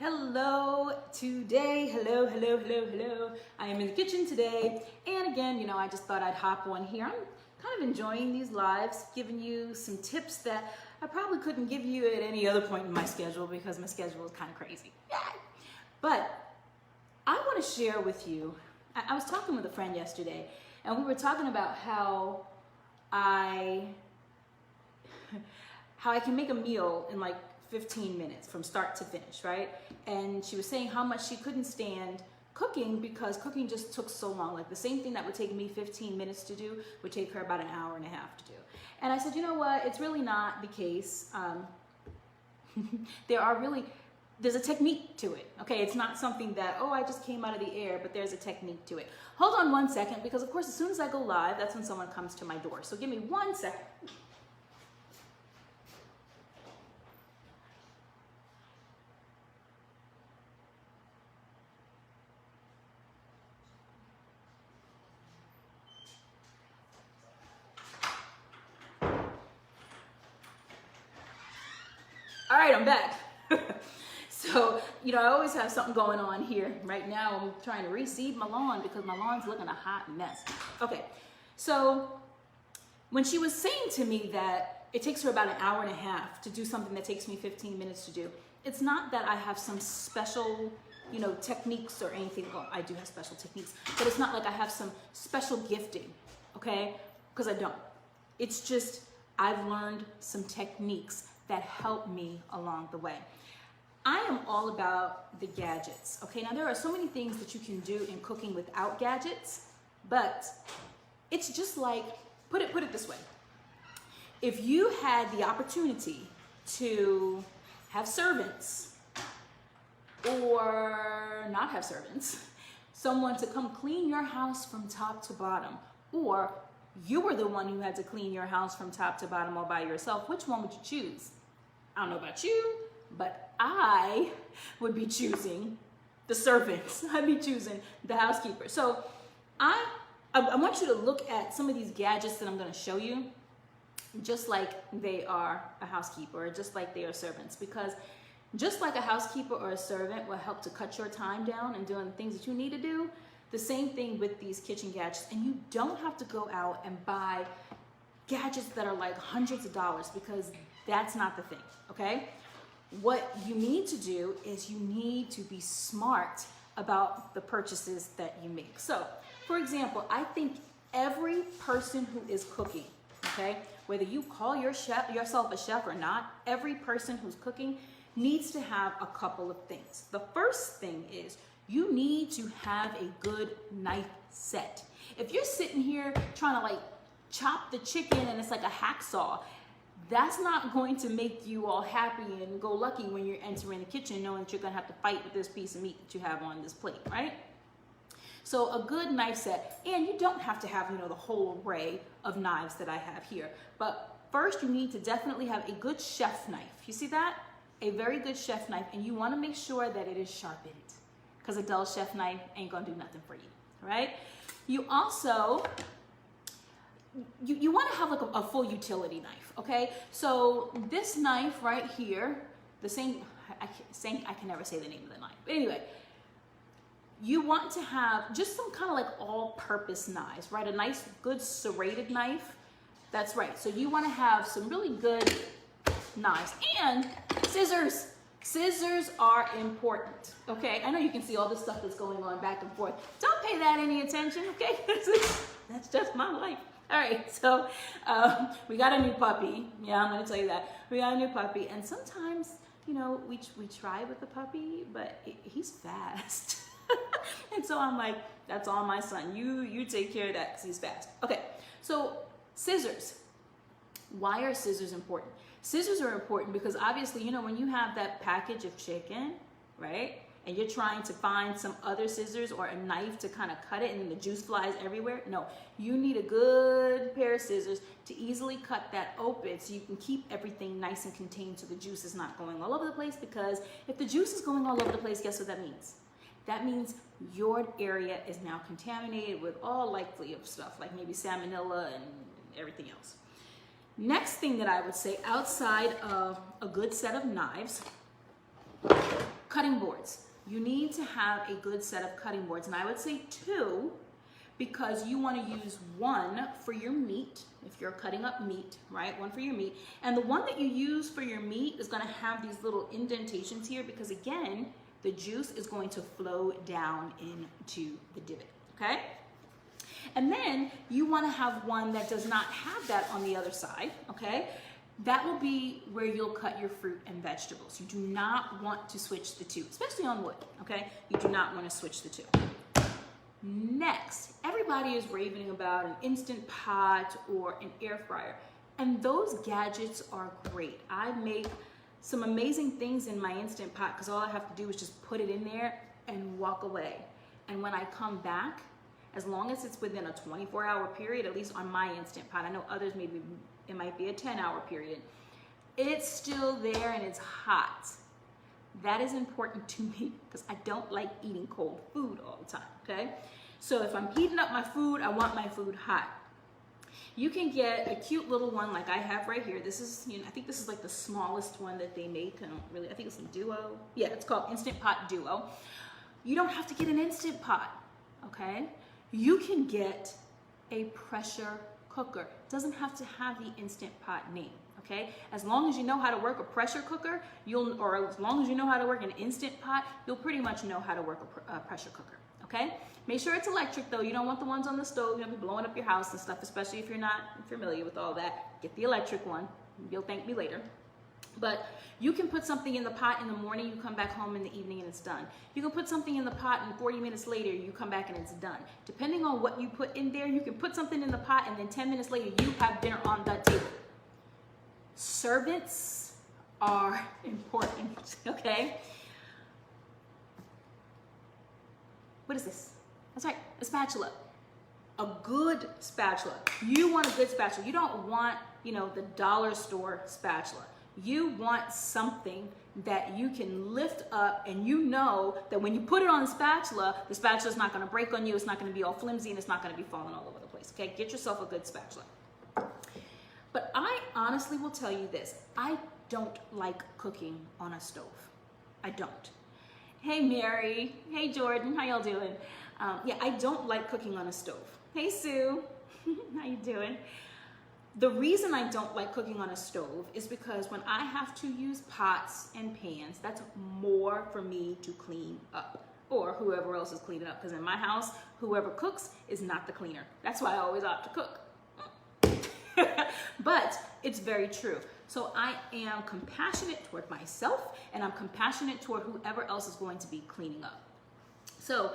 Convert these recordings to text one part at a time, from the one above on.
Hello today. Hello. I am in the kitchen today. And again, I just thought I'd hop on here. I'm kind of enjoying these lives, giving you some tips that I probably couldn't give you at any other point in my schedule because my schedule is kind of crazy. But I want to share with you, I was talking with a friend yesterday and we were talking about how I can make a meal in like 15 minutes from start to finish, right? And she was saying how much she couldn't stand cooking because cooking just took so long. Like the same thing that would take me 15 minutes to do would take her about an hour and a half to do. And I said, you know what? It's really not the case. There's a technique to it, okay? It's not something that, I just came out of the air, but there's a technique to it. Hold on 1 second, because of course, as soon as I go live, that's when someone comes to my door. So give me 1 second. All right, I'm back. So, I always have something going on here. Right now, I'm trying to reseed my lawn because my lawn's looking a hot mess. Okay, so when she was saying to me that it takes her about an hour and a half to do something that takes me 15 minutes to do, it's not that I have some special, techniques or anything. Well, I do have special techniques, but it's not like I have some special gifting, okay? Because I don't. It's just I've learned some techniques that help me along the way. I am all about the gadgets, okay? Now, there are so many things that you can do in cooking without gadgets, but it's just like, put it this way. If you had the opportunity to have servants or not have servants, someone to come clean your house from top to bottom, or you were the one who had to clean your house from top to bottom all by yourself, which one would you choose? I don't know about you, but I would be choosing the servants. I'd be choosing the housekeeper. So I want you to look at some of these gadgets that I'm going to show you, just like they are a housekeeper, or just like they are servants, because just like a housekeeper or a servant will help to cut your time down and doing the things that you need to do, the same thing with these kitchen gadgets. And you don't have to go out and buy gadgets that are like hundreds of dollars, because that's not the thing, okay? What you need to do is you need to be smart about the purchases that you make. So, for example, I think every person who is cooking, okay, whether you call yourself a chef or not, every person who's cooking needs to have a couple of things. The first thing is you need to have a good knife set. If you're sitting here trying to like chop the chicken and it's like a hacksaw, that's not going to make you all happy and go lucky when you're entering the kitchen knowing that you're going to have to fight with this piece of meat that you have on this plate, right? So a good knife set, and you don't have to have, the whole array of knives that I have here. But first you need to definitely have a good chef knife. You see that? A very good chef knife, and you want to make sure that it is sharpened, because a dull chef knife ain't going to do nothing for you, right? You also you want to have like a full utility knife, okay? So this knife right here, I can never say the name of the knife. But anyway, you want to have just some kind of like all-purpose knives, right? A nice, good serrated knife. That's right. So you want to have some really good knives and scissors. Scissors are important, okay? I know you can see all this stuff that's going on back and forth. Don't pay that any attention, okay? That's just my life. All right, so we got a new puppy. Yeah, I'm gonna tell you that. We got a new puppy, and sometimes, we try with the puppy, but he's fast. And so I'm like, that's all my son. You take care of that because he's fast. Okay, so scissors. Why are scissors important? Scissors are important because obviously, when you have that package of chicken, right? And you're trying to find some other scissors or a knife to kind of cut it and the juice flies everywhere. No, you need a good pair of scissors to easily cut that open so you can keep everything nice and contained so the juice is not going all over the place, because if the juice is going all over the place, guess what that means? That means your area is now contaminated with all likely of stuff, like maybe salmonella and everything else. Next thing that I would say outside of a good set of knives Cutting boards. You need to have a good set of cutting boards, and I would say 2, because you want to use 1 for your meat, if you're cutting up meat, right? 1 for your meat. And the one that you use for your meat is going to have these little indentations here, because again, the juice is going to flow down into the divot, okay? And then you want to have one that does not have that on the other side, okay? That will be where you'll cut your fruit and vegetables. You do not want to switch the 2, especially on wood, okay? You do not want to switch the 2. Next, everybody is raving about an Instant Pot or an air fryer, and those gadgets are great. I make some amazing things in my Instant Pot because all I have to do is just put it in there and walk away. And when I come back, as long as it's within a 24-hour period, at least on my Instant Pot, I know others maybe it might be a 10-hour period, it's still there and it's hot. That is important to me because I don't like eating cold food all the time, okay? So if I'm heating up my food, I want my food hot. You can get a cute little one like I have right here. This is, I think this is like the smallest one that they make. I think it's a Duo. Yeah, it's called Instant Pot Duo. You don't have to get an Instant Pot, okay? You can get a pressure cooker. It doesn't have to have the Instant Pot name, okay? As long as you know how to work a pressure cooker, or as long as you know how to work an Instant Pot, you'll pretty much know how to work a pressure cooker, okay? Make sure it's electric though. You don't want the ones on the stove. You'll be blowing up your house and stuff, especially if you're not familiar with all that. Get the electric one. You'll thank me later. But you can put something in the pot in the morning, you come back home in the evening and it's done. You can put something in the pot and 40 minutes later you come back and it's done. Depending on what you put in there, you can put something in the pot and then 10 minutes later you have dinner on the table. Servants are important, okay? What is this? That's right, a spatula. A good spatula. You want a good spatula. You don't want, the dollar store spatula. You want something that you can lift up and you know that when you put it on the spatula is not going to break on you, it's not going to be all flimsy, and it's not going to be falling all over the place, okay? Get yourself a good spatula. But I honestly will tell you this. I don't like cooking on a stove. I don't. Hey, Mary. Hey, Jordan. How y'all doing? Yeah, I don't like cooking on a stove. Hey, Sue. How you doing? The reason I don't like cooking on a stove is because when I have to use pots and pans, that's more for me to clean up, or whoever else is cleaning up, because in my house, whoever cooks is not the cleaner. That's why I always opt to cook. But it's very true. So I am compassionate toward myself, and I'm compassionate toward whoever else is going to be cleaning up. So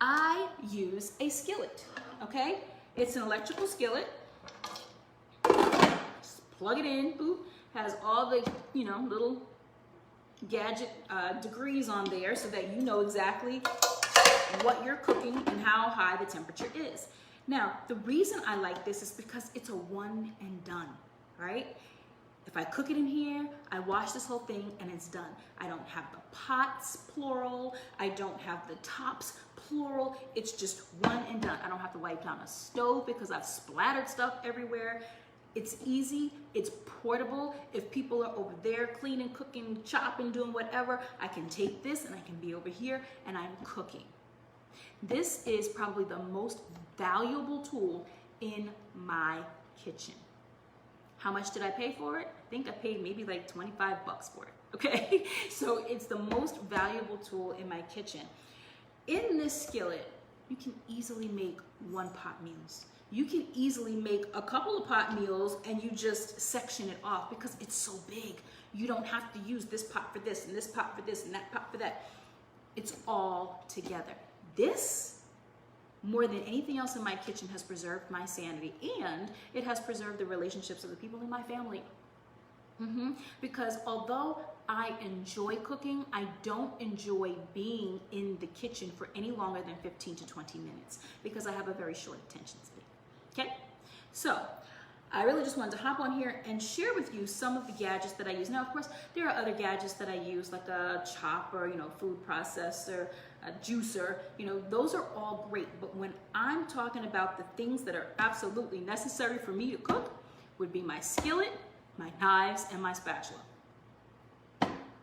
I use a skillet, okay? It's an electrical skillet. Plug it in, boop, has all the, little gadget degrees on there so that you know exactly what you're cooking and how high the temperature is. Now, the reason I like this is because it's a one and done, right? If I cook it in here, I wash this whole thing and it's done. I don't have the pots, plural. I don't have the tops, plural. It's just one and done. I don't have to wipe down a stove because I've splattered stuff everywhere. It's easy, it's portable. If people are over there cleaning, cooking, chopping, doing whatever, I can take this and I can be over here and I'm cooking. This is probably the most valuable tool in my kitchen. How much did I pay for it? I think I paid maybe like 25 bucks for it, okay? So it's the most valuable tool in my kitchen. In this skillet, you can easily make one pot meals. You can easily make a couple of pot meals and you just section it off because it's so big. You don't have to use this pot for this and this pot for this and that pot for that. It's all together. This, more than anything else in my kitchen, has preserved my sanity, and it has preserved the relationships of the people in my family. Because although I enjoy cooking, I don't enjoy being in the kitchen for any longer than 15 to 20 minutes because I have a very short attention span. Okay, so I really just wanted to hop on here and share with you some of the gadgets that I use. Now, of course, there are other gadgets that I use, like a chopper, food processor, a juicer, those are all great. But when I'm talking about the things that are absolutely necessary for me to cook, would be my skillet, my knives, and my spatula.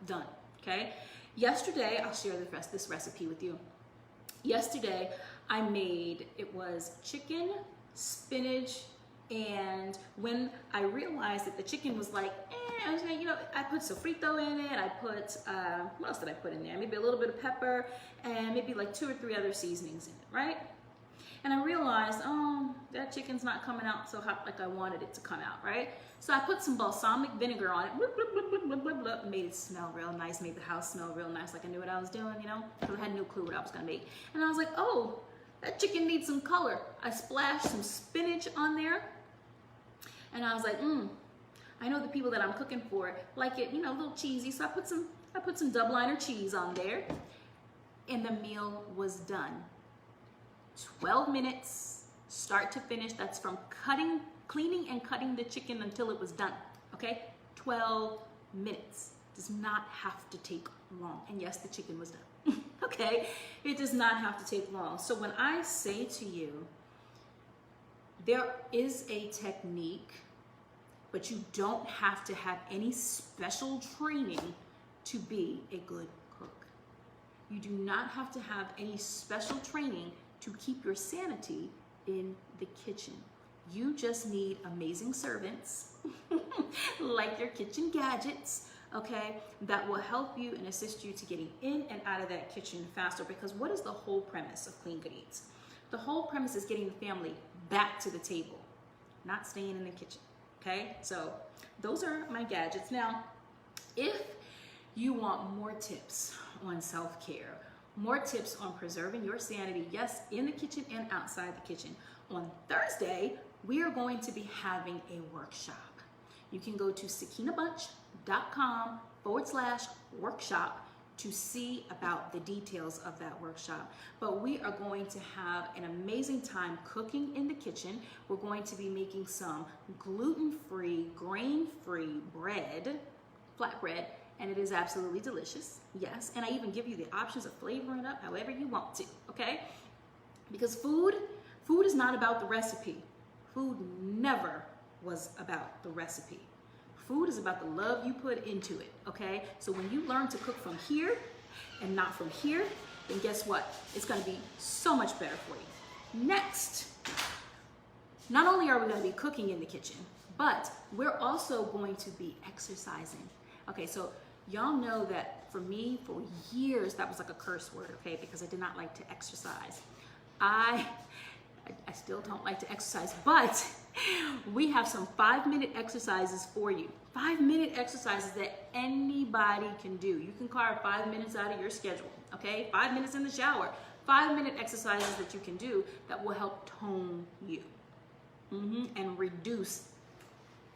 Done, okay? Yesterday, I'll share this recipe with you. Yesterday, I made, it was chicken, spinach, and when I realized that the chicken was like, I was gonna, I put sofrito in it, I put, what else did I put in there? Maybe a little bit of pepper, and maybe like 2 or 3 other seasonings in it, right? And I realized, oh, that chicken's not coming out so hot like I wanted it to come out, right? So I put some balsamic vinegar on it, bloop, bloop, bloop, bloop, bloop, bloop, bloop, made it smell real nice, made the house smell real nice, like I knew what I was doing, because I had no clue what I was gonna make. And I was like, oh, that chicken needs some color. I splashed some spinach on there, and I was like, I know the people that I'm cooking for like it, a little cheesy, so I put some double-liner cheese on there, and the meal was done. 12 minutes, start to finish. That's from cleaning and cutting the chicken until it was done, okay? 12 minutes. Does not have to take long. And yes, the chicken was done, okay? It does not have to take long. So when I say to you, there is a technique, but you don't have to have any special training to be a good cook. You do not have to have any special training to keep your sanity in the kitchen. You just need amazing servants, like your kitchen gadgets, okay, that will help you and assist you to getting in and out of that kitchen faster. Because what is the whole premise of Clean Good Eats? The whole premise is getting the family back to the table, not staying in the kitchen, okay? So those are my gadgets. Now, if you want more tips on self-care, more tips on preserving your sanity, yes, in the kitchen and outside the kitchen, on Thursday, we are going to be having a workshop. You can go to sakinabunch.com/workshop to see about the details of that workshop. But we are going to have an amazing time cooking in the kitchen. We're going to be making some gluten-free, grain-free bread, flatbread, and it is absolutely delicious, yes. And I even give you the options of flavoring it up however you want to, okay? Because food is not about the recipe. Food never was about the recipe. Food is about the love you put into it, okay? So when you learn to cook from here and not from here, then guess what? It's gonna be so much better for you. Next, not only are we gonna be cooking in the kitchen, but we're also going to be exercising. Okay, so y'all know that for me, for years, that was like a curse word, okay? Because I did not like to exercise. I still don't like to exercise, but we have some 5-minute exercises for you. 5-minute exercises that anybody can do. You can carve 5 minutes out of your schedule, okay? 5 minutes in the shower. 5-minute exercises that you can do that will help tone you and reduce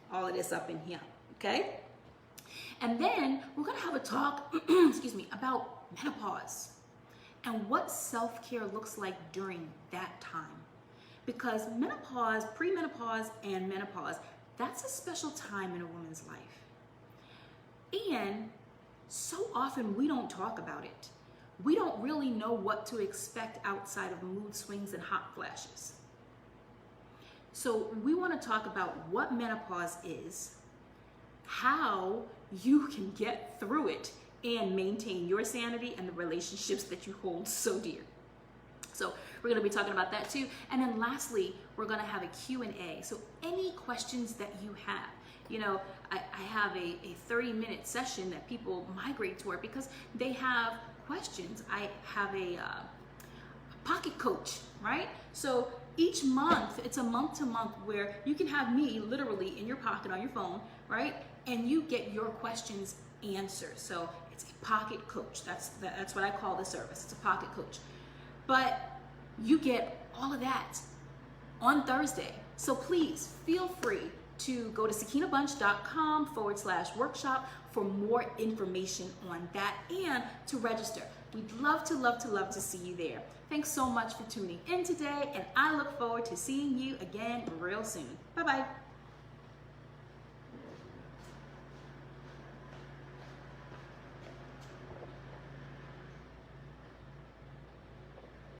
all of this up in here, okay? And then we're gonna have a talk, excuse me, about menopause and what self-care looks like during that time. Because menopause, premenopause, and menopause, that's a special time in a woman's life. And so often we don't talk about it. We don't really know what to expect outside of mood swings and hot flashes. So we want to talk about what menopause is, how you can get through it and maintain your sanity and the relationships that you hold so dear. So we're going to be talking about that too. And then lastly, we're going to have a Q&A. So any questions that you have, I have a 30-minute session that people migrate toward because they have questions. I have a pocket coach, right? So each month, it's a month-to-month where you can have me literally in your pocket on your phone, right? And you get your questions answered. So it's a pocket coach. That's what I call the service. It's a pocket coach. But you get all of that on Thursday. So please feel free to go to sakinabunch.com/workshop for more information on that and to register. We'd love to see you there. Thanks so much for tuning in today, and I look forward to seeing you again real soon. Bye-bye.